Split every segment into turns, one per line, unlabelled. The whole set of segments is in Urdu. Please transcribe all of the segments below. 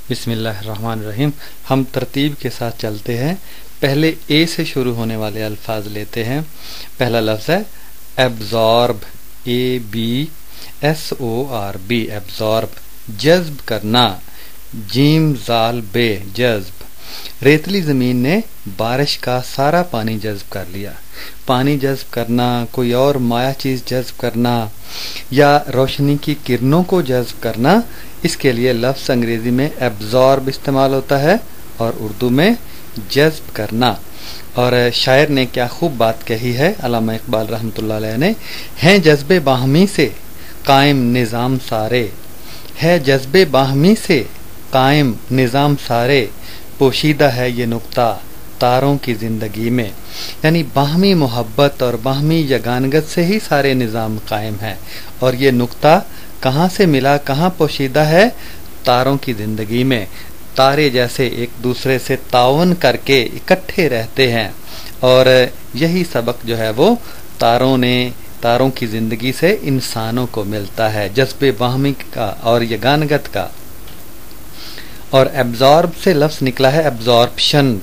بسم اللہ الرحمن الرحیم۔ ہم ترتیب کے ساتھ چلتے ہیں، پہلے اے سے شروع ہونے والے الفاظ لیتے ہیں۔ پہلا لفظ ہے ایبزارب، ABSORB، ایبزارب، جذب کرنا، جیم زال بے، جذب۔ ریتلی زمین نے بارش کا سارا پانی جذب کر لیا۔ پانی جذب کرنا، کوئی اور مائع چیز جذب کرنا یا روشنی کی کرنوں کو جذب کرنا، اس کے لیے لفظ انگریزی میں ایبزارب استعمال ہوتا ہے اور اردو میں جذب کرنا۔ اور شاعر نے کیا خوب بات کہی ہے، علامہ اقبال رحمۃ اللہ علیہ نے، ہیں جذب باہمی سے قائم نظام سارے، ہے جذب باہمی سے قائم نظام سارے، پوشیدہ ہے یہ نقطہ تاروں کی زندگی میں۔ یعنی باہمی محبت اور باہمی یگانگت سے ہی سارے نظام قائم ہیں، اور یہ نقطہ کہاں سے ملا، کہاں پوشیدہ ہے؟ تاروں کی زندگی میں۔ تارے جیسے ایک دوسرے سے تعاون کر کے اکٹھے رہتے ہیں، اور یہی سبق جو ہے وہ تاروں کی زندگی سے انسانوں کو ملتا ہے، جذب باہمی کا اور یگانگت کا۔ اور ایبزارب سے لفظ نکلا ہے ایبزارپشن،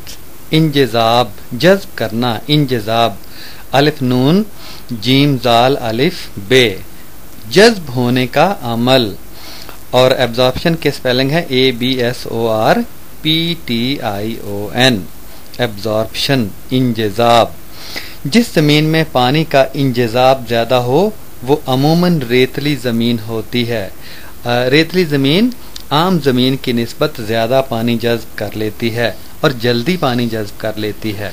انجذاب، جذب کرنا، انجذاب، الف نون جیم زال الف بے، جذب ہونے کا عمل۔ اور ایبزارپشن کے سپیلنگ ہے ABSORPTION، ایبزارپشن، انجذاب۔ جس زمین میں پانی کا انجذاب زیادہ ہو وہ عموماً ریتلی زمین ہوتی ہے۔ ریتلی زمین عام زمین کی نسبت زیادہ پانی جذب کر لیتی ہے اور جلدی پانی جذب کر لیتی ہے۔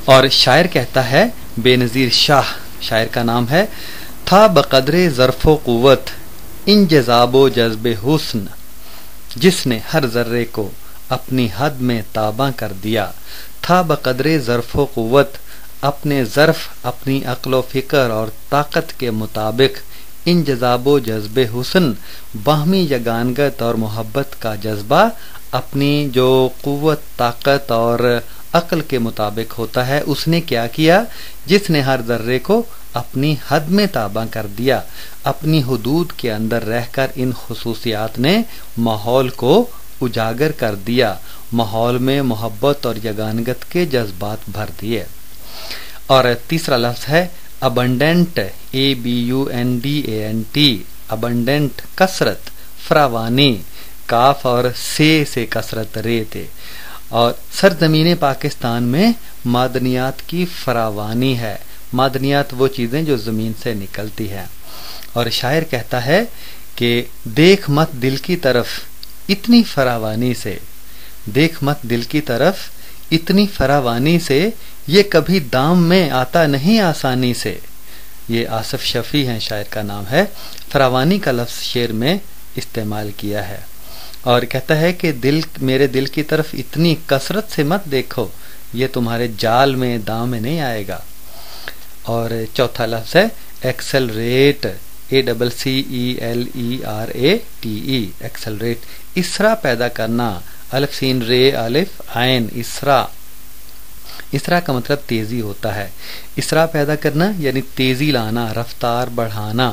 اور شاعر کہتا ہے، بے نظیر شاہ شاعر کا نام ہے، تھا بقدر ظرف و قوت انجذاب و جذب حسن، جس نے ہر ذرے کو اپنی حد میں تاباں کر دیا۔ تھا بقدر ظرف و قوت، اپنے ظرف، اپنی عقل و فکر اور طاقت کے مطابق انجذاب و جذب حسن، باہمی یگانگت اور محبت کا جذبہ اپنی جو قوت، طاقت اور عقل کے مطابق ہوتا ہے، اس نے کیا کیا؟ جس نے ہر ذرے کو اپنی حد میں تابع کر دیا۔ اپنی حدود کے اندر رہ کر ان خصوصیات نے ماحول کو اجاگر کر دیا، ماحول میں محبت اور یگانگت کے جذبات بھر دیے۔ اور تیسرا لفظ ہے ابنڈنٹ، ABUNDANT، ابنڈنٹ، کثرت، فراوانی، کاف اور سے کثرت رے تھے۔ اور سرزمین پاکستان میں معدنیات کی فراوانی ہے۔ معدنیات وہ چیزیں جو زمین سے نکلتی ہیں۔ اور شاعر کہتا ہے کہ دیکھ مت دل کی طرف اتنی فراوانی سے، دیکھ مت دل کی طرف اتنی فراوانی سے، یہ کبھی دام میں آتا نہیں آسانی سے۔ یہ آصف شفیع ہیں، شاعر کا نام ہے، فراوانی کا لفظ شعر میں استعمال کیا ہے۔ اور کہتا ہے کہ میرے دل کی طرف اتنی کثرت سے مت دیکھو، یہ تمہارے جال میں دام میں نہیں آئے گا۔ اور چوتھا لفظ ہے ایکسلریٹ، ACCELERATE، ایکسلریٹ، اسرا پیدا کرنا، الف سین رے الف عین، اسرا۔ اسرا کا مطلب تیزی ہوتا ہے۔ اسرا پیدا کرنا یعنی تیزی لانا، رفتار بڑھانا۔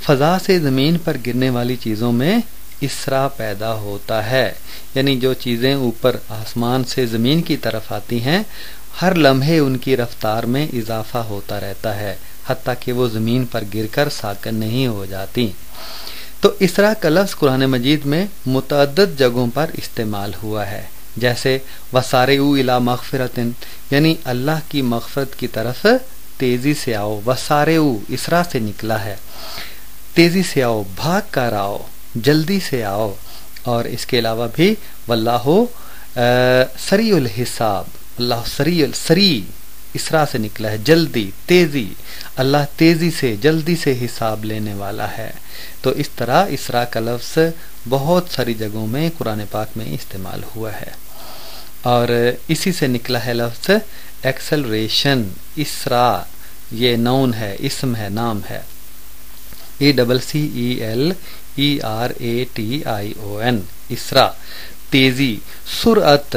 فضا سے زمین پر گرنے والی چیزوں میں اسرا پیدا ہوتا ہے، یعنی جو چیزیں اوپر آسمان سے زمین کی طرف آتی ہیں، ہر لمحے ان کی رفتار میں اضافہ ہوتا رہتا ہے، حتیٰ کہ وہ زمین پر گر کر ساکن نہیں ہو جاتی۔ تو اسرا کا لفظ قرآن مجید میں متعدد جگہوں پر استعمال ہوا ہے، جیسے وَسَارِعُوا إِلَىٰ مَغْفِرَةٍ، یعنی اللہ کی مغفرت کی طرف تیزی سے آؤ۔ وَسَارِعُوا اسرا سے نکلا ہے، تیزی سے آؤ، بھاگ کر آؤ، جلدی سے آؤ۔ اور اس کے علاوہ بھی واللہ سریع الحساب، اللہ سریع اسرا سے نکلا ہے، جلدی، تیزی، اللہ تیزی سے، جلدی سے حساب لینے والا ہے۔ تو اس طرح اسرا کا لفظ بہت ساری جگہوں میں قرآن پاک میں استعمال ہوا ہے۔ اور اسی سے نکلا ہے لفظ ایکسلریشن، اسرا، یہ نون ہے، اسم ہے، نام ہے، ACCELERATION، اسرا، تیزی، سرعت،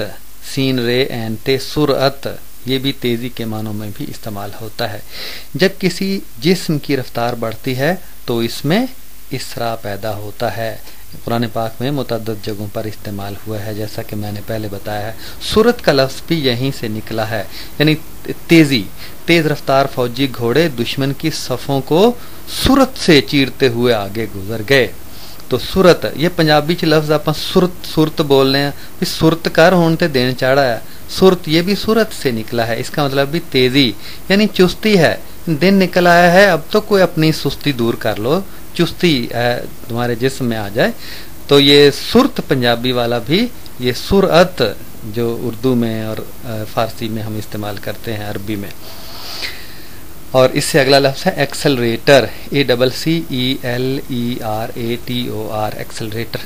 سین رے این تے، سرعت، یہ بھی تیزی کے معنوں میں بھی استعمال ہوتا ہے۔ جب کسی جسم کی رفتار بڑھتی ہے تو اس میں اسرا پیدا ہوتا ہے، قرآن پاک میں متعدد جگہوں پر استعمال ہوا ہے، جیسا کہ میں نے پہلے بتایا ہے۔ سرت کا لفظ بھی یہیں سے نکلا ہے، یعنی تیزی، تیز رفتار فوجی گھوڑے دشمن کی صفوں کو سرت سے چیرتے ہوئے آگے گزر گئے۔ تو سرت یہ پنجابی چ لفظ آپ سرت بولنے ہیں، سرت کر ہون تے دین چاڑا ہے، سرت یہ بھی سورت سے نکلا ہے، اس کا مطلب بھی تیزی یعنی چستی ہے، دن نکل آیا ہے، اب تو کوئی اپنی سستی دور کر لو، چستی تمہارے جسم میں آ جائے۔ تو یہ سرت پنجابی والا بھی، یہ سرعت جو اردو میں اور فارسی میں ہم استعمال کرتے ہیں، عربی میں۔ اور اس سے اگلا لفظ ہے ایکسلریٹر، ACCELERATOR، ایکسلریٹر۔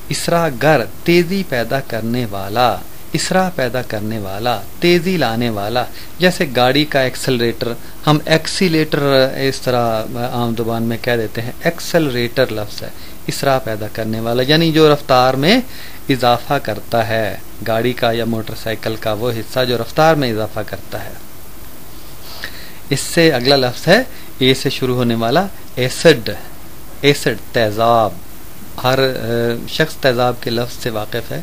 اسراگر تیزی پیدا کرنے والا، اسرا پیدا کرنے والا، تیزی لانے والا۔ جیسے گاڑی کا ایکسلریٹر ہم ایکسیلیٹر اس طرح عام زبان میں کہہ دیتے ہیں، ایکسلریٹر لفظ ہے اسرا پیدا کرنے والا، یعنی جو رفتار میں اضافہ کرتا ہے، گاڑی کا یا موٹر سائیکل کا وہ حصہ جو رفتار میں اضافہ کرتا ہے۔ اس سے اگلا لفظ ہے اے سے شروع ہونے والا ایسڈ، ایسڈ تیزاب، ہر شخص تیزاب کے لفظ سے واقف ہے۔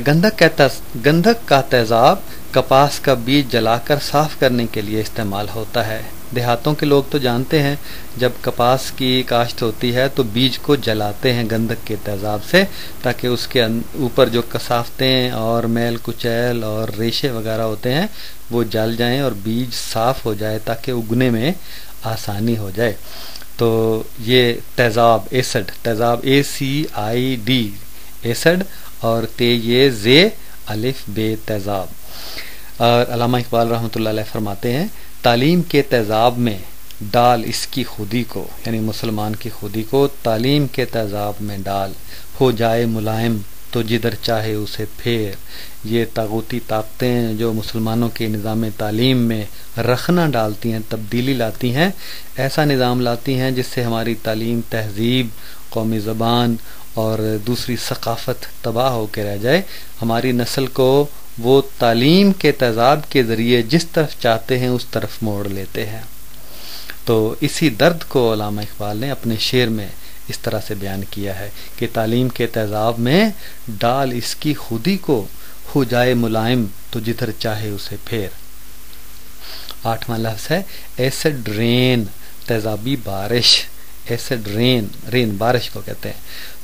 گندھک کا تیزاب کپاس کا بیج جلا کر صاف کرنے کے لیے استعمال ہوتا ہے۔ دیہاتوں کے لوگ تو جانتے ہیں جب کپاس کی کاشت ہوتی ہے تو بیج کو جلاتے ہیں گندھک کے تیزاب سے، تاکہ اس کے اوپر جو کثافتیں اور میل کچیل اور ریشے وغیرہ ہوتے ہیں وہ جل جائیں اور بیج صاف ہو جائے، تاکہ اگنے میں آسانی ہو جائے۔ تو یہ تیزاب، ایسڈ، تیزاب ACID، ایسڈ، اور یہ زے الف بے تیزاب۔ اور علامہ اقبال رحمۃ اللہ علیہ فرماتے ہیں تعلیم کے تیزاب میں ڈال اس کی خودی کو، یعنی مسلمان کی خودی کو تعلیم کے تیزاب میں ڈال، ہو جائے ملائم تو جدھر چاہے اسے پھیر۔ یہ طاغوتی طاقتیں جو مسلمانوں کے نظام تعلیم میں رخنہ ڈالتی ہیں، تبدیلی لاتی ہیں، ایسا نظام لاتی ہیں جس سے ہماری تعلیم، تہذیب، قومی زبان اور دوسری ثقافت تباہ ہو کے رہ جائے، ہماری نسل کو وہ تعلیم کے تیزاب کے ذریعے جس طرف چاہتے ہیں اس طرف موڑ لیتے ہیں۔ تو اسی درد کو علامہ اقبال نے اپنے شعر میں اس طرح سے بیان کیا ہے کہ تعلیم کے تیزاب میں ڈال اس کی خودی کو، ہو جائے ملائم تو جدھر چاہے اسے پھیر۔ 8واں لفظ ہے ایسڈ رین، تیزابی بارش، ایسڈ رین، رین بارش کو کہتے ہیں۔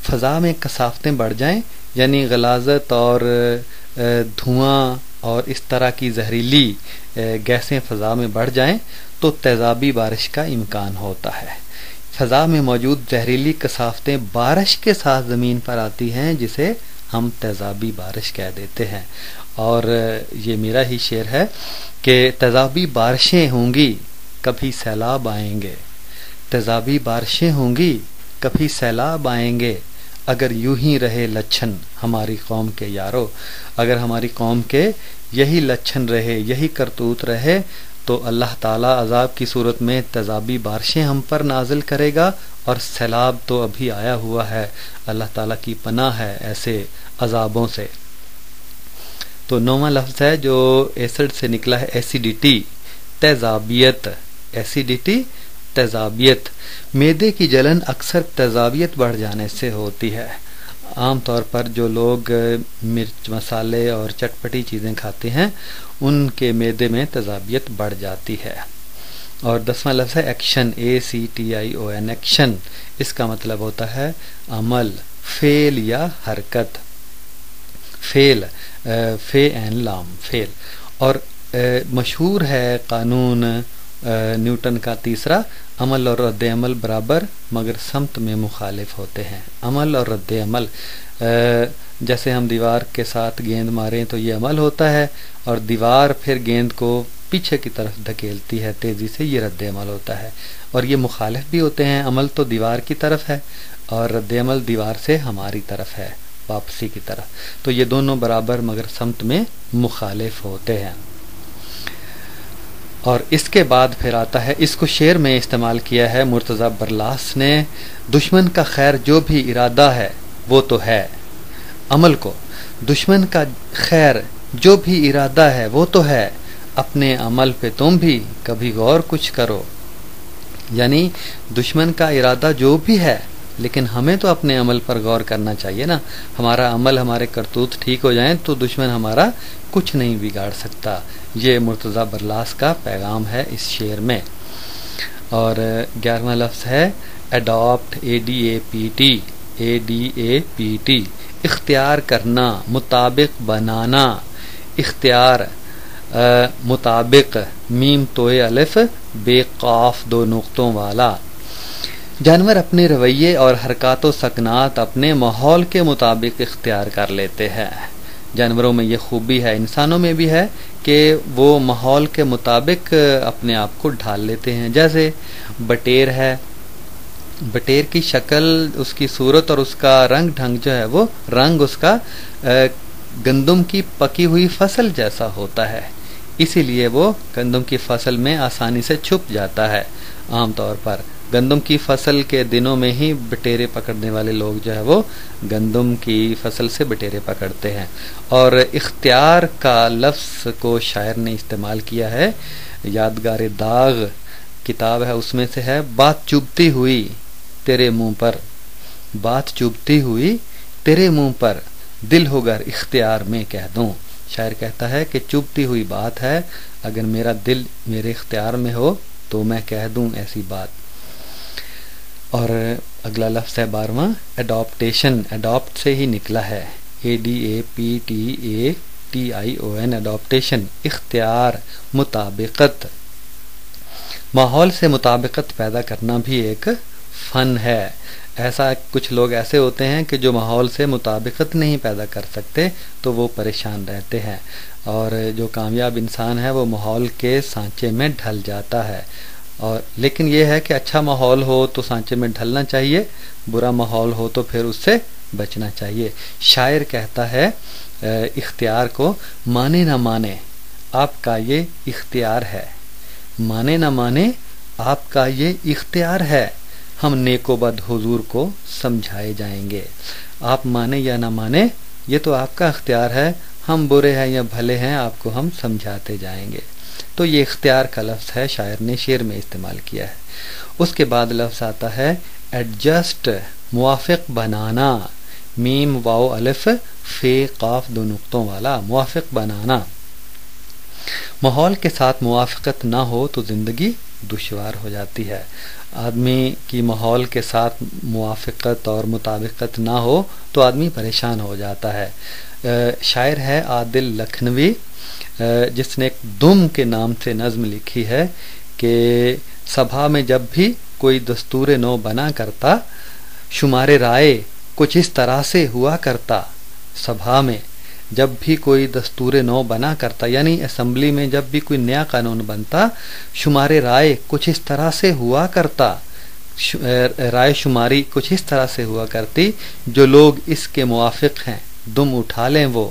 فضا میں کثافتیں بڑھ جائیں، یعنی غلاظت اور دھواں اور اس طرح کی زہریلی گیسیں فضا میں بڑھ جائیں تو تیزابی بارش کا امکان ہوتا ہے۔ فضا میں موجود زہریلی کثافتیں بارش کے ساتھ زمین پر آتی ہیں، جسے ہم تیزابی بارش کہہ دیتے ہیں۔ اور یہ میرا ہی شعر ہے کہ تیزابی بارشیں ہوں گی کبھی سیلاب آئیں گے، تیزابی بارشیں ہوں گی کبھی سیلاب آئیں گے، اگر یوں ہی رہے لچھن ہماری قوم کے یارو، اگر ہماری قوم کے یہی لچھن رہے، یہی کرتوت رہے، تو اللہ تعالیٰ عذاب کی صورت میں تیزابی بارشیں ہم پر نازل کرے گا، اور سیلاب تو ابھی آیا ہوا ہے، اللہ تعالیٰ کی پناہ ہے ایسے عذابوں سے۔ تو 9واں لفظ ہے جو ایسڈ سے نکلا ہے ایسیڈیٹی، تیزابیت، ایسیڈیٹی، تیزابیت۔ معدے کی جلن اکثر تیزابیت بڑھ جانے سے ہوتی ہے۔ عام طور پر جو لوگ مرچ، مسالے اور چٹپٹی چیزیں کھاتے ہیں ان کے معدے میں تیزابیت بڑھ جاتی ہے۔ اور 10واں لفظ ہے ایکشن، ACTION، ایکشن، اس کا مطلب ہوتا ہے عمل، فعل یا حرکت، فعل، فعل لام، فعل۔ اور مشہور ہے قانون نیوٹن کا تیسرا، عمل اور رد عمل برابر مگر سمت میں مخالف ہوتے ہیں۔ عمل اور رد عمل، جیسے ہم دیوار کے ساتھ گیند ماریں تو یہ عمل ہوتا ہے، اور دیوار پھر گیند کو پیچھے کی طرف دھکیلتی ہے تیزی سے، یہ رد عمل ہوتا ہے۔ اور یہ مخالف بھی ہوتے ہیں، عمل تو دیوار کی طرف ہے اور رد عمل دیوار سے ہماری طرف ہے، واپسی کی طرف۔ تو یہ دونوں برابر مگر سمت میں مخالف ہوتے ہیں۔ اور اس کے بعد پھر آتا ہے، اس کو شعر میں استعمال کیا ہے مرتضی برلاس نے، دشمن کا خیر جو بھی ارادہ ہے وہ تو ہے، عمل کو، دشمن کا خیر جو بھی ارادہ ہے وہ تو ہے، اپنے عمل پہ تم بھی کبھی غور کچھ کرو۔ یعنی دشمن کا ارادہ جو بھی ہے لیکن ہمیں تو اپنے عمل پر غور کرنا چاہیے نا. ہمارا عمل، ہمارے کرتوت ٹھیک ہو جائیں تو دشمن ہمارا کچھ نہیں بگاڑ سکتا. یہ مرتضیٰ برلاس کا پیغام ہے اس شعر میں. اور 11واں لفظ ہے اڈاپٹ، ADAPT، اختیار کرنا، مطابق بنانا. اختیار مطابق، میم توئے الف بے قاف دو نقطوں والا. جانور اپنے رویے اور حرکات و سکنات اپنے ماحول کے مطابق اختیار کر لیتے ہیں. جانوروں میں یہ خوبی ہے، انسانوں میں بھی ہے، کہ وہ ماحول کے مطابق اپنے آپ کو ڈھال لیتے ہیں. جیسے بٹیر ہے، بٹیر کی شکل، اس کی صورت اور اس کا رنگ ڈھنگ جو ہے وہ رنگ اس کا گندم کی پکی ہوئی فصل جیسا ہوتا ہے، اسی لیے وہ گندم کی فصل میں آسانی سے چھپ جاتا ہے. عام طور پر گندم کی فصل کے دنوں میں ہی بٹیرے پکڑنے والے لوگ جو ہے وہ گندم کی فصل سے بٹیرے پکڑتے ہیں. اور اختیار کا لفظ کو شاعر نے استعمال کیا ہے. یادگار داغ کتاب ہے، اس میں سے ہے بات چبھتی ہوئی تیرے منہ پر، بات چبھتی ہوئی تیرے منہ پر، دل ہو گر اختیار میں کہہ دوں. شاعر کہتا ہے کہ چبھتی ہوئی بات ہے، اگر میرا دل میرے اختیار میں ہو تو میں کہہ دوں ایسی بات. اور اگلا لفظ ہے 12واں اڈاپٹیشن. اڈاپٹ سے ہی نکلا ہے، ADAPTATION، اڈاپٹیشن، اختیار، مطابقت. ماحول سے مطابقت پیدا کرنا بھی ایک فن ہے. ایسا کچھ لوگ ایسے ہوتے ہیں کہ جو ماحول سے مطابقت نہیں پیدا کر سکتے تو وہ پریشان رہتے ہیں، اور جو کامیاب انسان ہے وہ ماحول کے سانچے میں ڈھل جاتا ہے. اور لیکن یہ ہے کہ اچھا ماحول ہو تو سانچے میں ڈھلنا چاہیے، برا ماحول ہو تو پھر اس سے بچنا چاہیے. شاعر کہتا ہے اختیار کو، مانے نہ مانے آپ کا یہ اختیار ہے، مانے نہ مانے آپ کا یہ اختیار ہے، ہم نیک و بد حضور کو سمجھائے جائیں گے. آپ مانے یا نہ مانے یہ تو آپ کا اختیار ہے، ہم برے ہیں یا بھلے ہیں آپ کو ہم سمجھاتے جائیں گے. تو یہ اختیار کا لفظ ہے، شاعر نے شعر میں استعمال کیا ہے. اس کے بعد لفظ آتا ہے ایڈجسٹ، موافق بنانا، میم واو الف فے قاف دو نقطوں والا. موافق بنانا، ماحول کے ساتھ موافقت نہ ہو تو زندگی دشوار ہو جاتی ہے. آدمی کی ماحول کے ساتھ موافقت اور مطابقت نہ ہو تو آدمی پریشان ہو جاتا ہے. شاعر ہے عادل لکھنوی، جس نے ایک دم کے نام سے نظم لکھی ہے کہ سبھا میں جب بھی کوئی دستور نو بنا کرتا، شمار رائے کچھ اس طرح سے ہوا کرتا. سبھا میں جب بھی کوئی دستور نو بنا کرتا، یعنی اسمبلی میں جب بھی کوئی نیا قانون بنتا، شمار رائے کچھ اس طرح سے ہوا کرتا، رائے شماری کچھ اس طرح سے ہوا کرتی، جو لوگ اس کے موافق ہیں دم اٹھا لیں وہ،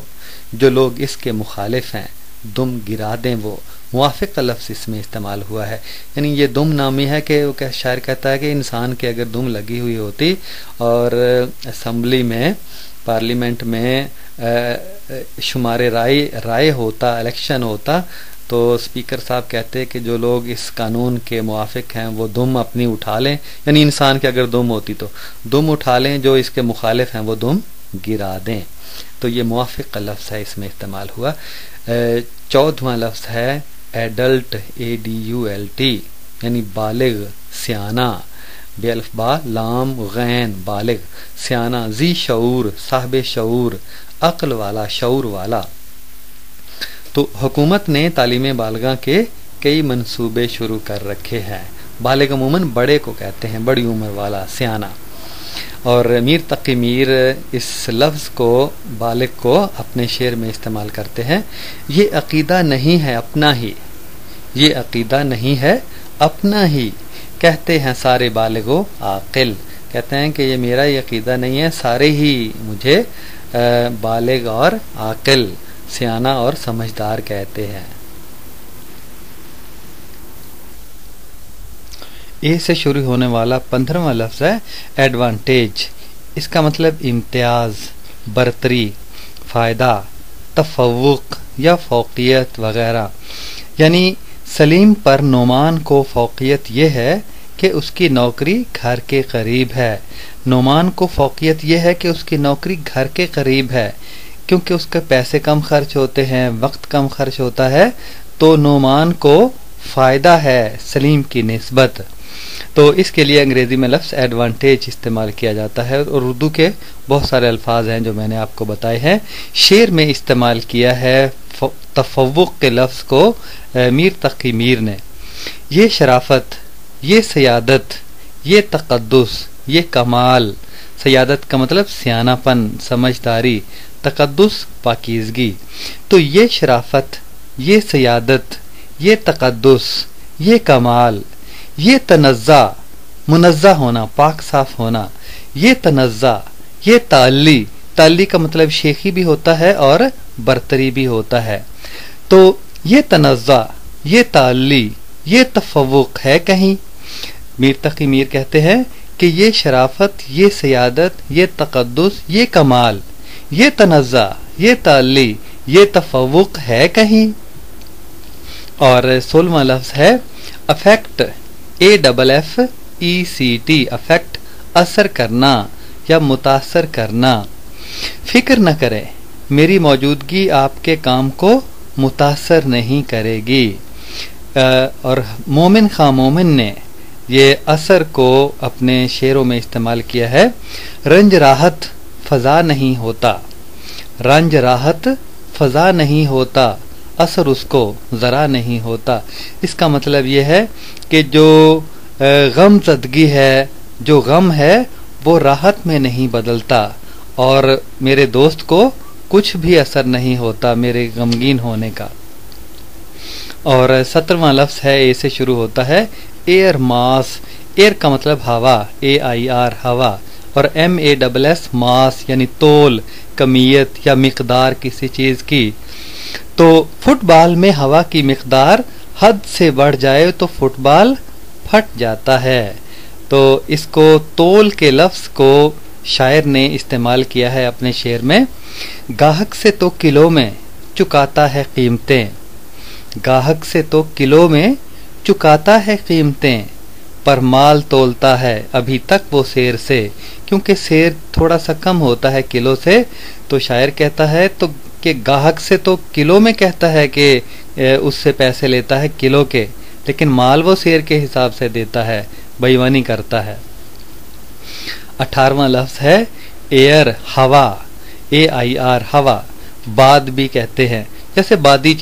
جو لوگ اس کے مخالف ہیں دم گرا دیں وہ. موافق کا لفظ اس میں استعمال ہوا ہے، یعنی یہ دم نامی ہے کہ شاعر کہتا ہے کہ انسان کے اگر دم لگی ہوئی ہوتی اور اسمبلی میں، پارلیمنٹ میں شمار رائے ہوتا، الیکشن ہوتا، تو اسپیکر صاحب کہتے کہ جو لوگ اس قانون کے موافق ہیں وہ دم اپنی اٹھا لیں، یعنی انسان کی اگر دم ہوتی تو دم اٹھا لیں، جو اس کے مخالف ہیں وہ دم گرا دیں. تو یہ موافق کا لفظ ہے، اس میں استعمال ہوا. 14واں لفظ ہے ایڈلٹ، ADULT، یعنی بالغ، سیانہ، بے الف با لام غین، بالغ، سیانہ، ذی شعور، صاحب شعور، عقل والا، شعور والا. تو حکومت نے تعلیم بالغاں کے کئی منصوبے شروع کر رکھے ہیں. بالغ عموماً بڑے کو کہتے ہیں، بڑی عمر والا، سیانہ. اور میر تقی میر اس لفظ کو، بالغ کو، اپنے شعر میں استعمال کرتے ہیں. یہ عقیدہ نہیں ہے اپنا ہی، یہ عقیدہ نہیں ہے اپنا ہی، کہتے ہیں سارے بالغ و عاقل. کہتے ہیں کہ یہ میرا ہی عقیدہ نہیں ہے، سارے ہی مجھے بالغ اور عاقل، سیانہ اور سمجھدار کہتے ہیں. اے سے شروع ہونے والا 15واں لفظ ہے ایڈوانٹیج. اس کا مطلب امتیاز، برتری، فائدہ، تفوق یا فوقیت وغیرہ. یعنی سلیم پر نعمان کو فوقیت یہ ہے کہ اس کی نوکری گھر کے قریب ہے. نعمان کو فوقیت یہ ہے کہ اس کی نوکری گھر کے قریب ہے، کیونکہ اس کے پیسے کم خرچ ہوتے ہیں، وقت کم خرچ ہوتا ہے، تو نعمان کو فائدہ ہے سلیم کی نسبت. تو اس کے لیے انگریزی میں لفظ ایڈوانٹیج استعمال کیا جاتا ہے، اور اردو کے بہت سارے الفاظ ہیں جو میں نے آپ کو بتائے ہیں. شعر میں استعمال کیا ہے تفوق کے لفظ کو میر تقی میر نے. یہ شرافت، یہ سیادت، یہ تقدس، یہ کمال. سیادت کا مطلب سیانہ پن، سمجھداری، تقدس پاکیزگی. تو یہ شرافت، یہ سیادت، یہ تقدس، یہ کمال، یہ تنزہ، منزہ ہونا، پاک صاف ہونا، یہ تنزہ، یہ تعلی. تعلی کا مطلب شیخی بھی ہوتا ہے اور برتری بھی ہوتا ہے. تو یہ تنزہ، یہ تعلی، یہ تفوق ہے کہیں. میر تقی میر کہتے ہیں کہ یہ شرافت، یہ سیادت، یہ تقدس، یہ کمال، یہ تنزہ، یہ تعلی، یہ تفوق ہے کہیں. اور 16واں لفظ ہے افیکٹ، AFFECT، افیکٹ، اثر کرنا یا متاثر کرنا. فکر نہ کریں، میری موجودگی آپ کے کام کو متاثر نہیں کرے گی. اور مومن خواہ مومن نے یہ اثر کو اپنے شعروں میں استعمال کیا ہے. رنج راحت فضا نہیں ہوتا، رنج راحت فضا نہیں ہوتا، اثر اس کو ذرا نہیں ہوتا. اس کا مطلب یہ ہے کہ جو غم زدگی ہے، جو غم ہے، وہ راحت میں نہیں بدلتا، اور میرے دوست کو کچھ بھی اثر نہیں ہوتا میرے غمگین ہونے کا. اور 17واں لفظ ہے، اے سے شروع ہوتا ہے، ایئر ماس. ایئر کا مطلب ہوا، AIR ہوا، اور MASS ماس یعنی تول، کمیت یا مقدار کسی چیز کی. تو فٹ بال میں ہوا کی مقدار حد سے بڑھ جائے تو فٹ بال پھٹ جاتا ہے. تو اس کو تول کے لفظ کو شاعر نے استعمال کیا ہے اپنے شعر میں. گاہک سے تو کلو میں چکاتا ہے قیمتیں، گاہک سے تو کلو میں چکاتا ہے قیمتیں، پر مال تولتا ہے ابھی تک وہ سیر سے. کیونکہ سیر تھوڑا سا کم ہوتا ہے کلو سے، تو شاعر کہتا ہے تو کہ گاہک سے تو کلو میں کہتا ہے کہ اس سے پیسے لیتا ہے کلو کے، لیکن مال وہ سیر کے حساب سے دیتا ہے، بے ایمانی کرتا ہے. 18واں لفظ ہے ایئر، ہوا، AIR ہوا. باد بھی کہتے ہیں، جیسے بادی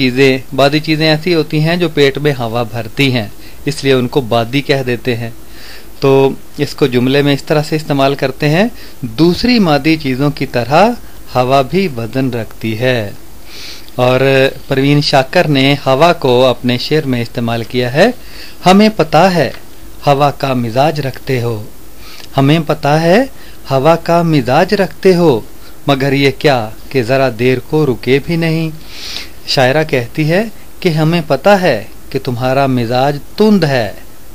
چیزیں ایسی ہوتی ہیں جو پیٹ میں ہوا بھرتی ہیں، اس لیے ان کو بادی کہہ دیتے ہیں. تو اس کو جملے میں اس طرح سے استعمال کرتے ہیں، دوسری مادی چیزوں کی طرح ہوا بھی وزن رکھتی ہے. اور پروین شاکر نے ہوا کو اپنے شعر میں استعمال کیا ہے. ہمیں پتہ ہے ہوا کا مزاج رکھتے ہو، ہمیں پتہ ہے ہوا کا مزاج رکھتے ہو، مگر یہ کیا کہ ذرا دیر کو رکے بھی نہیں. شاعرہ کہتی ہے کہ ہمیں پتہ ہے کہ تمہارا مزاج تند ہے،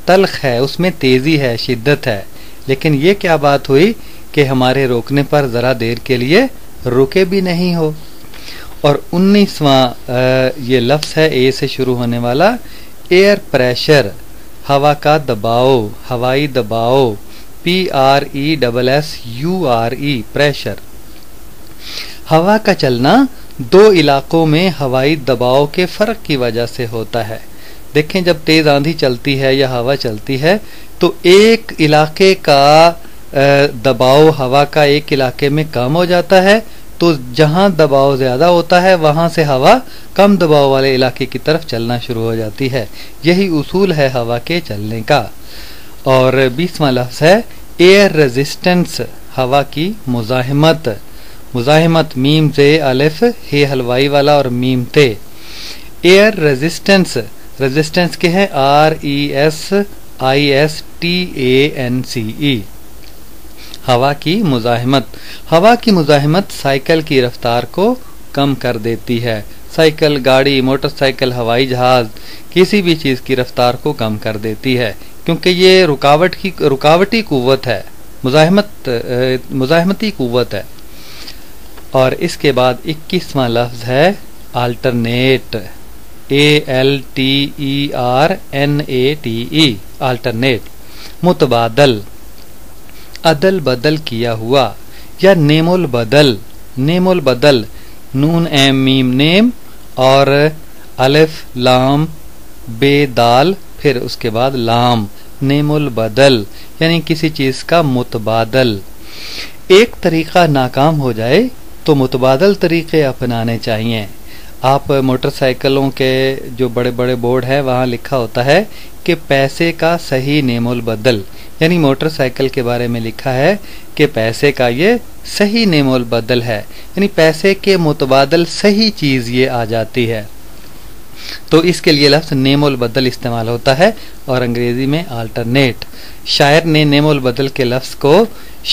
تلخ ہے، اس میں تیزی ہے، شدت ہے، لیکن یہ کیا بات ہوئی کہ ہمارے روکنے پر ذرا دیر کے لیے رکے بھی نہیں ہو. اور 19واں یہ لفظ ہے، اے سے شروع ہونے والا، ایئر پریشر، ہوا کا دباؤ، ہوائی دباؤ، PRESSURE، پریشر. ہوا کا چلنا دو علاقوں میں ہوائی دباؤ کے فرق کی وجہ سے ہوتا ہے. دیکھیں جب تیز آندھی چلتی ہے یا ہوا چلتی ہے تو ایک علاقے کا دباؤ ہوا کا ایک علاقے میں کم ہو جاتا ہے، تو جہاں دباؤ زیادہ ہوتا ہے وہاں سے ہوا کم دباؤ والے علاقے کی طرف چلنا شروع ہو جاتی ہے. یہی اصول ہے ہوا کے چلنے کا. اور 20واں لفظ ہے ایئر ریزسٹنس، ہوا کی مزاحمت. مزاحمت، میم سے الف ہے حلوائی والا اور میم تے. ایئر ریزسٹنس، ریزسٹنس کے ہیں RESISTANCE، ہوا کی مزاحمت. ہوا کی مزاحمت سائیکل کی رفتار کو کم کر دیتی ہے. سائیکل، گاڑی، موٹر سائیکل، ہوائی جہاز، کسی بھی چیز کی رفتار کو کم کر دیتی ہے، کیونکہ یہ رکاوٹی قوت ہے، مزاحمتی قوت ہے. اور اس کے بعد 21واں لفظ ہے آلٹرنیٹ، ALTERNATE، آلٹرنیٹ. متبادل، عدل بدل کیا ہوا، یا نیم البدل، نیم البدل، نون ایم میم نیم اور الف لام بے دال پھر اس کے بعد لام، نیم البدل یعنی کسی چیز کا متبادل۔ ایک طریقہ ناکام ہو جائے تو متبادل طریقے اپنانے چاہیے۔ آپ موٹر سائیکلوں کے جو بڑے بڑے بورڈ ہیں وہاں لکھا ہوتا ہے کہ پیسے کا صحیح نیم البدل، یعنی موٹر سائیکل کے بارے میں لکھا ہے کہ پیسے کا یہ صحیح نیم البدل ہے، یعنی پیسے کے متبادل صحیح چیز یہ آ جاتی ہے، تو اس کے لیے لفظ نیم البدل استعمال ہوتا ہے اور انگریزی میں آلٹرنیٹ۔ شاعر نے نیم البدل کے لفظ کو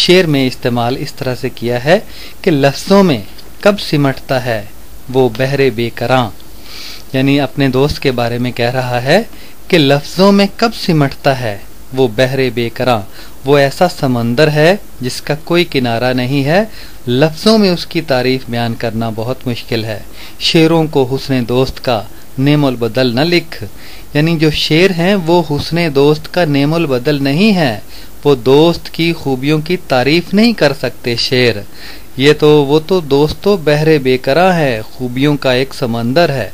شعر میں استعمال اس طرح سے کیا ہے کہ لفظوں میں کب سمٹتا ہے وہ بحر بے کراں، یعنی اپنے دوست کے بارے میں کہہ رہا ہے کہ لفظوں میں کب سمٹتا ہے وہ بحر بے کراں، وہ ایسا سمندر ہے جس کا کوئی کنارہ نہیں ہے، لفظوں میں اس کی تعریف بیان کرنا بہت مشکل ہے۔ شعروں کو حسن دوست کا نیم البدل نہ لکھ، یعنی جو شعر ہیں وہ حسن دوست کا نیم البدل نہیں ہے، وہ دوست کی خوبیوں کی تعریف نہیں کر سکتے شعر، وہ تو دوستو بحر بے کراں ہے، خوبیوں کا ایک سمندر ہے۔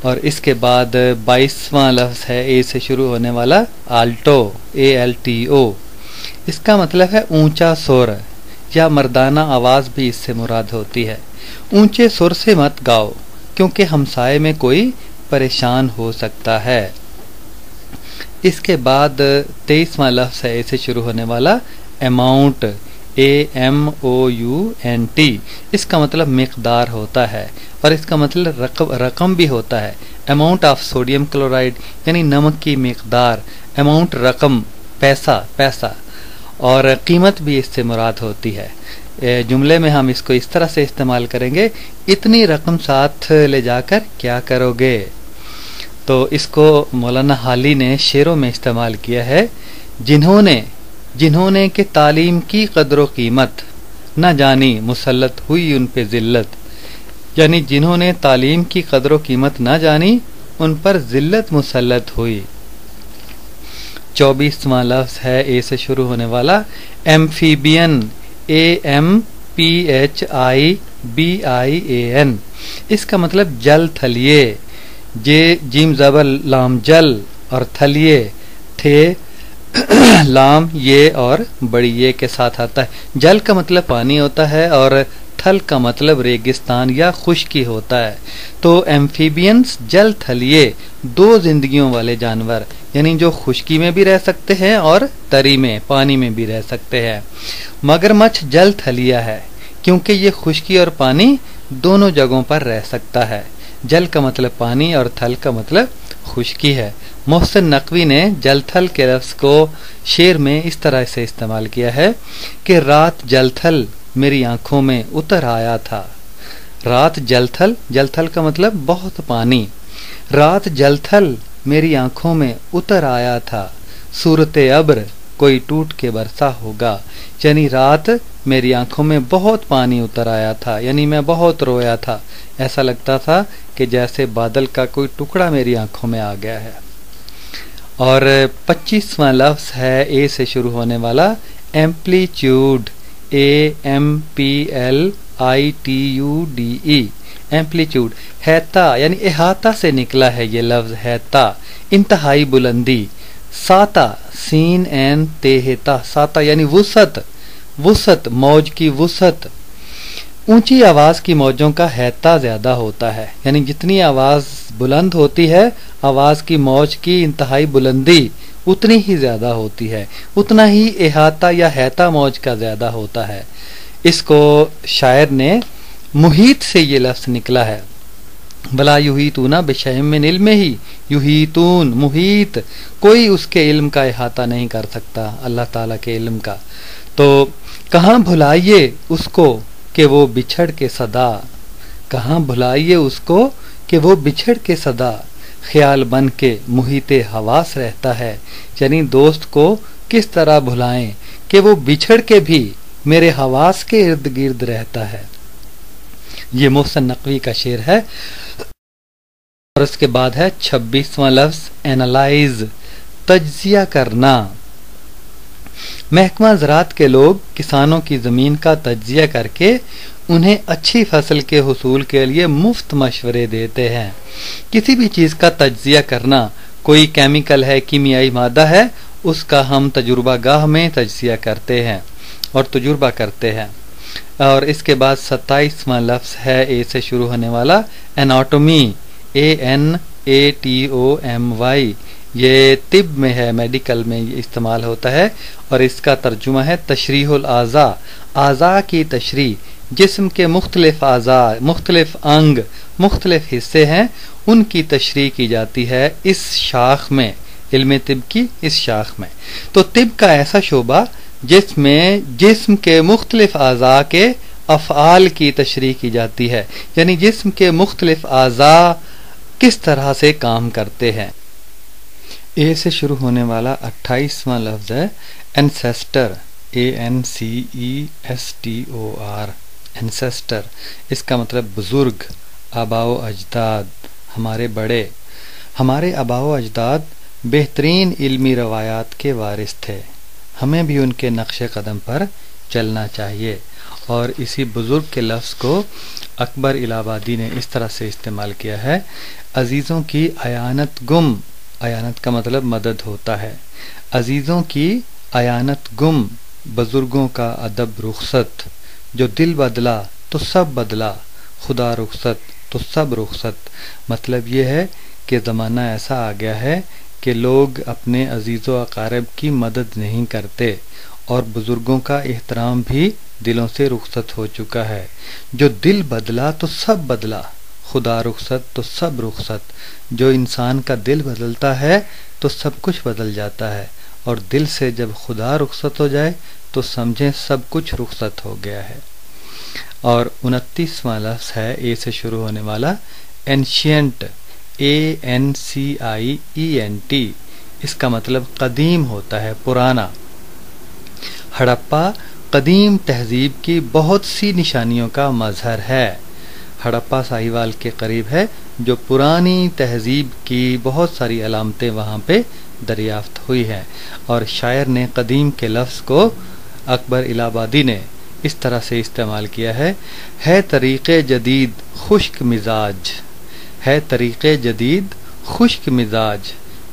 اور اس کے بعد 22واں لفظ ہے اے سے شروع ہونے والا آلٹو، ALTO، اس کا مطلب ہے اونچا سر یا مردانہ آواز بھی اس سے مراد ہوتی ہے۔ اونچے سر سے مت گاؤ کیونکہ ہمسائے میں کوئی پریشان ہو سکتا ہے۔ اس کے بعد 23واں لفظ ہے اے سے شروع ہونے والا اماؤنٹ، AMOUNT، اس کا مطلب مقدار ہوتا ہے اور اس کا مطلب رقم بھی ہوتا ہے۔ اماؤنٹ آف سوڈیم کلورائڈ یعنی نمک کی مقدار، اماؤنٹ رقم، پیسہ اور قیمت بھی اس سے مراد ہوتی ہے۔ جملے میں ہم اس کو اس طرح سے استعمال کریں گے، اتنی رقم ساتھ لے جا کر کیا کرو گے، تو اس کو مولانا حالی نے شعروں میں استعمال کیا ہے۔ جنہوں نے کہ تعلیم کی قدر و قیمت نہ جانی مسلط ہوئی ان پہ ذلت، یعنی جنہوں نے تعلیم کی قدر و قیمت نہ جانی ان پر ذلت مسلط ہوئی۔ 24واں لفظ ہے اے سے شروع ہونے والا ایمفیبین، AMPHIBIAN، اس کا مطلب جل تھلیے، جیم زبر لام جل اور تھلیے تھے لام یہ اور بڑی یہ کے ساتھ آتا ہے۔ جل کا مطلب پانی ہوتا ہے اور تھل کا مطلب ریگستان یا خشکی ہوتا ہے، تو ایمفیبینز جل تھلیے دو زندگیوں والے جانور، یعنی جو خشکی میں بھی رہ سکتے ہیں اور تری میں پانی میں بھی رہ سکتے ہیں۔ مگرمچھ جل تھلیا ہے کیونکہ یہ خشکی اور پانی دونوں جگہوں پر رہ سکتا ہے۔ جل کا مطلب پانی اور تھل کا مطلب خشکی ہے۔ محسن نقوی نے جل تھل کے لفظ کو شعر میں اس طرح سے استعمال کیا ہے کہ رات جل تھل میری آنکھوں میں اتر آیا تھا۔ رات جل تھل کا مطلب بہت پانی، رات جل تھل میری آنکھوں میں اتر آیا تھا، صورت ابر کوئی ٹوٹ کے برسا ہوگا، یعنی رات میری آنکھوں میں بہت پانی اتر آیا تھا، یعنی میں بہت رویا تھا، ایسا لگتا تھا کہ جیسے بادل کا کوئی ٹکڑا میری آنکھوں میں آ گیا ہے۔ اور 25واں لفظ ہے اے سے شروع ہونے والا ایمپلیٹیوڈ، AMPLITUDE، ایمپلیٹیوڈ، ہیتا یعنی احاطہ سے نکلا ہے یہ لفظ ہیتا، انتہائی بلندی، ساتا سین این تہتا، ساتا یعنی وسعت، موج کی وسعت۔ اونچی آواز کی موجوں کا ہیتا زیادہ ہوتا ہے، یعنی جتنی آواز بلند ہوتی ہے آواز کی موج کی انتہائی بلندی اتنی ہی زیادہ ہوتی ہے، اتنا ہی احاطہ یا ہیتا موج کا زیادہ ہوتا ہے۔ اس کو شاعر نے محیط سے یہ لفظ نکلا ہے، بلا یحیطون بشیء من علمہ، یحیطون محیط، کوئی اس کے علم کا احاطہ نہیں کر سکتا اللہ تعالیٰ کے علم کا۔ تو کہاں بھلائیے اس کو کہ وہ بچھڑ کے صدا، کہاں بھلائیے اس کو کہ وہ بچھڑ کے صدا، خیال بن کے محیط حواس رہتا ہے، یعنی دوست کو کس طرح بھلائیں کہ وہ بچھڑ کے بھی میرے حواس کے ارد گرد رہتا ہے۔ یہ محسن نقوی کا شعر ہے۔ اور اس کے بعد ہے 26واں لفظ اینالائز، تجزیہ کرنا، محکمہ زراعت کے لوگ کسانوں کی زمین کا تجزیہ کر کے انہیں اچھی فصل کے حصول کے لیے مفت مشورے دیتے ہیں۔ کسی بھی چیز کا تجزیہ کرنا، کوئی کیمیکل ہے، کیمیائی مادہ ہے، اس کا ہم تجربہ گاہ میں تجزیہ کرتے ہیں اور تجربہ کرتے ہیں۔ اور اس کے بعد 27واں لفظ ہے اے سے شروع ہونے والا اناٹومی، ANATOMY، یہ طب میں ہے، میڈیکل میں استعمال ہوتا ہے، اور اس کا ترجمہ ہے تشریح الاعضاء، اعضاء کی تشریح۔ جسم کے مختلف اعضاء، مختلف انگ، مختلف حصے ہیں، ان کی تشریح کی جاتی ہے اس شاخ میں، علم طب کی اس شاخ میں۔ تو طب کا ایسا شعبہ جس میں جسم کے مختلف اعضاء کے افعال کی تشریح کی جاتی ہے، یعنی جسم کے مختلف اعضاء کس طرح سے کام کرتے ہیں۔ اے سے شروع ہونے والا 28واں لفظ ہے انسیسٹر، ANCESTOR، انسیسٹر۔ اس کا مطلب بزرگ، آباء و اجداد، ہمارے بڑے۔ ہمارے آباء و اجداد بہترین علمی روایات کے وارث تھے، ہمیں بھی ان کے نقش قدم پر چلنا چاہیے۔ اور اسی بزرگ کے لفظ کو اکبر الہ آبادی نے اس طرح سے استعمال کیا ہے، عزیزوں کی اعانت گم، اعانت کا مطلب مدد ہوتا ہے، عزیزوں کی اعانت گم، بزرگوں کا ادب رخصت، جو دل بدلا تو سب بدلا، خدا رخصت تو سب رخصت۔ مطلب یہ ہے کہ زمانہ ایسا آ گیا ہے کہ لوگ اپنے عزیز و اقارب کی مدد نہیں کرتے، اور بزرگوں کا احترام بھی دلوں سے رخصت ہو چکا ہے۔ جو دل بدلا تو سب بدلا، خدا رخصت تو سب رخصت۔ جو انسان کا دل بدلتا ہے تو سب کچھ بدل جاتا ہے، اور دل سے جب خدا رخصت ہو جائے تو سمجھیں سب کچھ رخصت ہو گیا ہے۔ اور 29واں لفظ ہے اے سے شروع ہونے والا اینشینٹ، ANCIENT، اس کا مطلب قدیم ہوتا ہے، پرانا۔ ہڑپا قدیم تہذیب کی بہت سی نشانیوں کا مظہر ہے۔ ہڑپا ساہیوال کے قریب ہے، جو پرانی تہذیب کی بہت ساری علامتیں وہاں پہ دریافت ہوئی ہیں۔ اور شاعر نے قدیم کے لفظ کو، اکبر الہ آبادی نے اس طرح سے استعمال کیا ہے طریق جدید خشک مزاج، ہے طریق جدید خشک مزاج،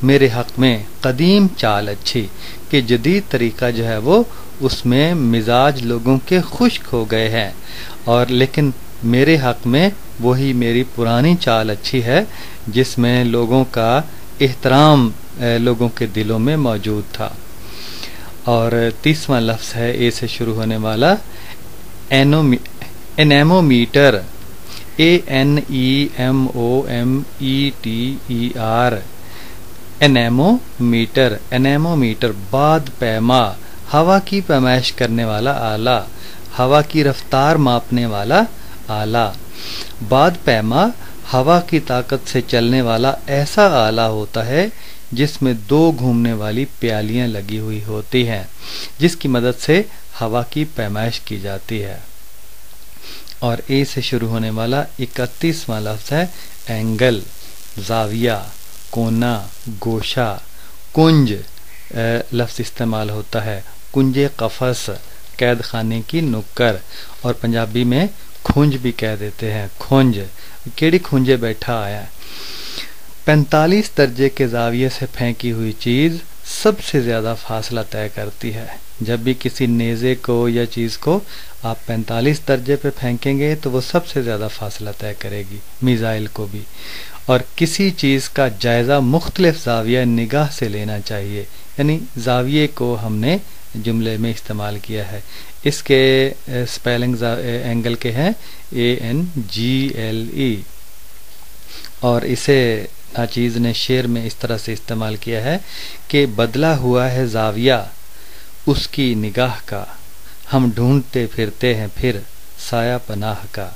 میرے حق میں قدیم چال اچھی، کہ جدید طریقہ جو ہے وہ اس میں مزاج لوگوں کے خشک ہو گئے ہیں، اور لیکن میرے حق میں وہی میری پرانی چال اچھی ہے جس میں لوگوں کا احترام لوگوں کے دلوں میں موجود تھا۔ اور 30واں لفظ ہے اے سے شروع ہونے والا انیمومیٹر، ANEMOMETER، انیمومیٹر، انیمومیٹر باد پیما، ہوا کی پیمائش کرنے والا آلہ، ہوا کی رفتار ماپنے والا آلہ۔ باد پیما ہوا کی طاقت سے چلنے والا ایسا آلہ ہوتا ہے جس میں 2 گھومنے والی پیالیاں لگی ہوئی ہوتی ہیں، جس کی مدد سے ہوا کی پیمائش کی جاتی ہے۔ اور اے سے شروع ہونے والا 31واں لفظ ہے اینگل، زاویہ، کونا، گوشہ، کنج لفظ استعمال ہوتا ہے، کنجے قفس، قید خانے کی نکر، اور پنجابی میں کھنج بھی کہہ دیتے ہیں، کھنج، کیڑی کھنجے بیٹھا آیا ہے۔ 45 درجے کے زاویے سے پھینکی ہوئی چیز سب سے زیادہ فاصلہ طے کرتی ہے۔ جب بھی کسی نیزے کو یا چیز کو آپ 45 درجے پہ پھینکیں گے تو وہ سب سے زیادہ فاصلہ طے کرے گی، میزائل کو بھی۔ اور کسی چیز کا جائزہ مختلف زاویہ نگاہ سے لینا چاہیے، یعنی زاویے کو ہم نے جملے میں استعمال کیا ہے۔ اس کے سپیلنگ اینگل کے ہیں ANGLE، اور اسے ناچیز نے شعر میں اس طرح سے استعمال کیا ہے کہ بدلا ہوا ہے زاویہ اس کی نگاہ کا، ہم ڈھونڈتے پھرتے ہیں پھر سایہ پناہ کا،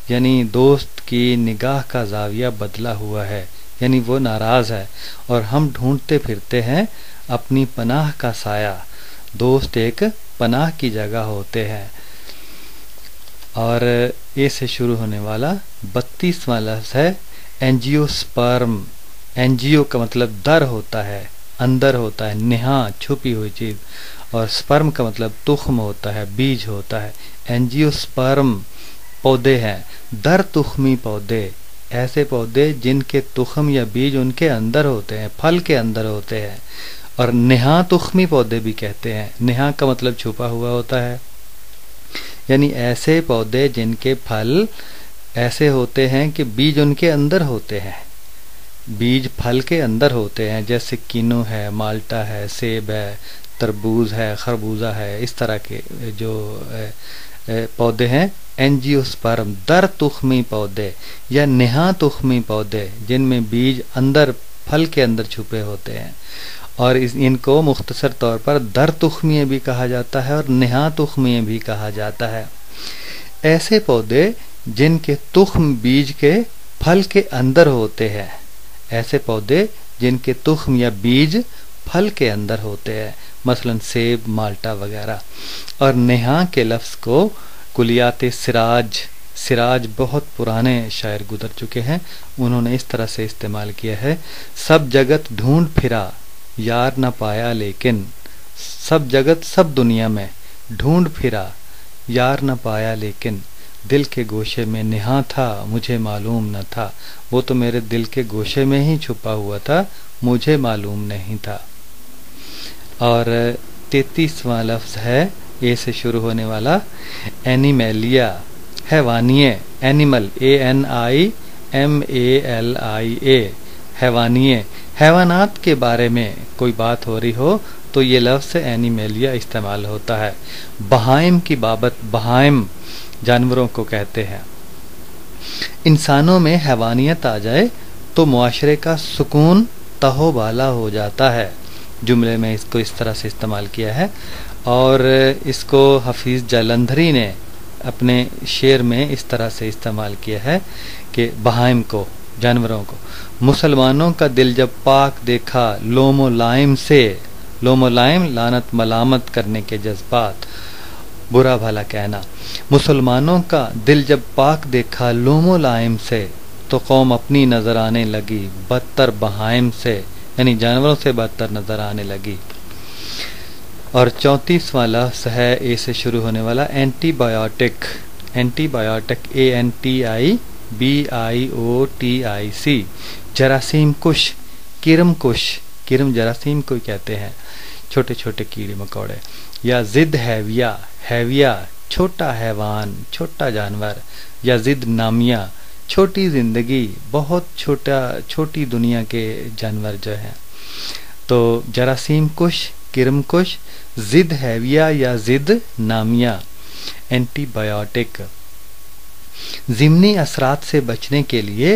یعنی دوست کی نگاہ کا زاویہ بدلا ہوا ہے، یعنی وہ ناراض ہے، اور ہم ڈھونڈتے پھرتے ہیں اپنی پناہ کا سایہ۔ دوست ایک پناہ کی جگہ ہوتے ہیں۔ اور اے سے شروع ہونے والا 32واں لفظ ہے اینجیو سپرم، اینجیو کا مطلب در ہوتا ہے، اندر ہوتا ہے، نہا چھپی ہوئی چیز، اور سپرم کا مطلب تخم ہوتا ہے، بیج ہوتا ہے۔ اینجیوسپرم پودے ہیں، در تخمی پودے، ایسے پودے جن کے تخم یا بیج ان کے اندر ہوتے ہیں، پھل کے اندر ہوتے ہیں۔ اور نہا تخمی پودے بھی کہتے ہیں، نہا کا مطلب چھپا ہوا ہوتا ہے، یعنی ایسے پودے جن کے پھل ایسے ہوتے ہیں کہ بیج ان کے اندر ہوتے ہیں، بیج پھل کے اندر ہوتے ہیں، جیسے کینو ہے، مالٹا ہے، سیب ہے، تربوز ہے، خربوزہ ہے، اس طرح کے جو پودے ہیں اینجیوسپرم در تخمی پودے یا نہا تخمی پودے جن میں بیج اندر پھل کے اندر چھپے ہوتے ہیں، اور ان کو مختصر طور پر در تخمیے بھی کہا جاتا ہے اور نہا تخمیے بھی کہا جاتا ہے۔ ایسے پودے جن کے تخم بیج کے پھل کے اندر ہوتے ہیں، ایسے پودے جن کے تخم یا بیج پھل کے اندر ہوتے ہیں، مثلا سیب، مالٹا وغیرہ۔ اور نہا کے لفظ کو کلیات سراج بہت پرانے شاعر گزر چکے ہیں، انہوں نے اس طرح سے استعمال کیا ہے: سب جگت ڈھونڈ پھرا یار نہ پایا لیکن، سب جگت سب دنیا میں ڈھونڈ پھرا یار نہ پایا لیکن، دل کے گوشے میں نہا تھا مجھے معلوم نہ تھا، وہ تو میرے دل کے گوشے میں ہی چھپا ہوا تھا، مجھے معلوم نہیں تھا۔ اور 33واں لفظ ہے اے سے شروع ہونے والا، اینیمیلیا، حیوانیے، اینیمل ANIMALIA، حیوانیے، حیوانات کے بارے میں کوئی بات ہو رہی ہو تو یہ لفظ اینیمیلیا استعمال ہوتا ہے۔ بہائم کی بابت، بہائم جانوروں کو کہتے ہیں۔ انسانوں میں حیوانیت آ جائے تو معاشرے کا سکون تہو بالا ہو جاتا ہے، جملے میں اس کو اس طرح سے استعمال کیا ہے، اور اس کو حفیظ جالندھری نے اپنے شعر میں اس طرح سے استعمال کیا ہے کہ بہائم کو، جانوروں کو، مسلمانوں کا دل جب پاک دیکھا لوم و لائم سے، لوم و لائم لعنت ملامت کرنے کے جذبات، برا بھلا کہنا، مسلمانوں کا دل جب پاک دیکھا لوم و لائم سے تو قوم اپنی نظر آنے لگی بدتر بہائم سے، یعنی جانوروں سے بدتر نظر آنے لگی۔ اور 34واں لفظ ہے اے سے شروع ہونے والا، antibiotic, antibiotic ANTIBIOTIC، جراثیم کش، کرم کش، کرم جراثیم کو کہتے ہیں، چھوٹے چھوٹے کیڑے مکوڑے، یا ضد حیویہ، حیویہ چھوٹا حیوان، چھوٹا جانور، یا ضد نامیہ چھوٹی زندگی، بہت چھوٹی دنیا کے جانور جو ہیں۔ تو جراثیم کش، کرم کش، ضد حیویہ یا ضد نامیہ، اینٹی بایوٹک۔ ضمنی اثرات سے بچنے کے لیے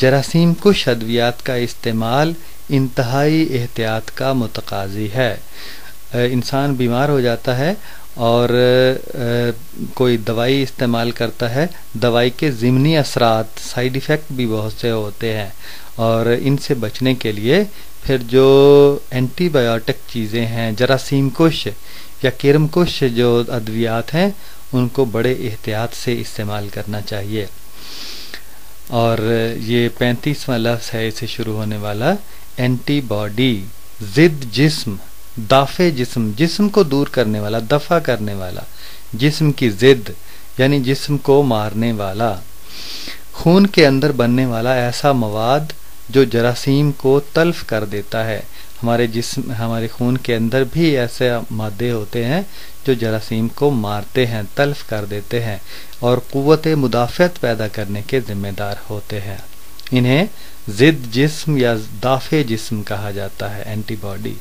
جراثیم کش ادویات کا استعمال انتہائی احتیاط کا متقاضی ہے۔ انسان بیمار ہو جاتا ہے اور کوئی دوائی استعمال کرتا ہے، دوائی کے ضمنی اثرات، سائیڈ ایفیکٹ بھی بہت سے ہوتے ہیں، اور ان سے بچنے کے لیے پھر جو اینٹی بایوٹک چیزیں ہیں، جراثیم کش یا کرم کش جو ادویات ہیں، ان کو بڑے احتیاط سے استعمال کرنا چاہیے۔ اور یہ 35واں لفظ ہے اسے شروع ہونے والا، اینٹی باڈی، ضد جسم، دافع جسم، جسم کو دور کرنے والا، دفع کرنے والا، جسم کی ضد یعنی جسم کو مارنے والا، خون کے اندر بننے والا ایسا مواد جو جراثیم کو تلف کر دیتا ہے۔ ہمارے خون کے اندر بھی ایسے مادے ہوتے ہیں جو جراثیم کو مارتے ہیں، تلف کر دیتے ہیں اور قوت مدافعت پیدا کرنے کے ذمہ دار ہوتے ہیں۔ انہیں ضد جسم یا دافع جسم کہا جاتا ہے، اینٹی باڈی۔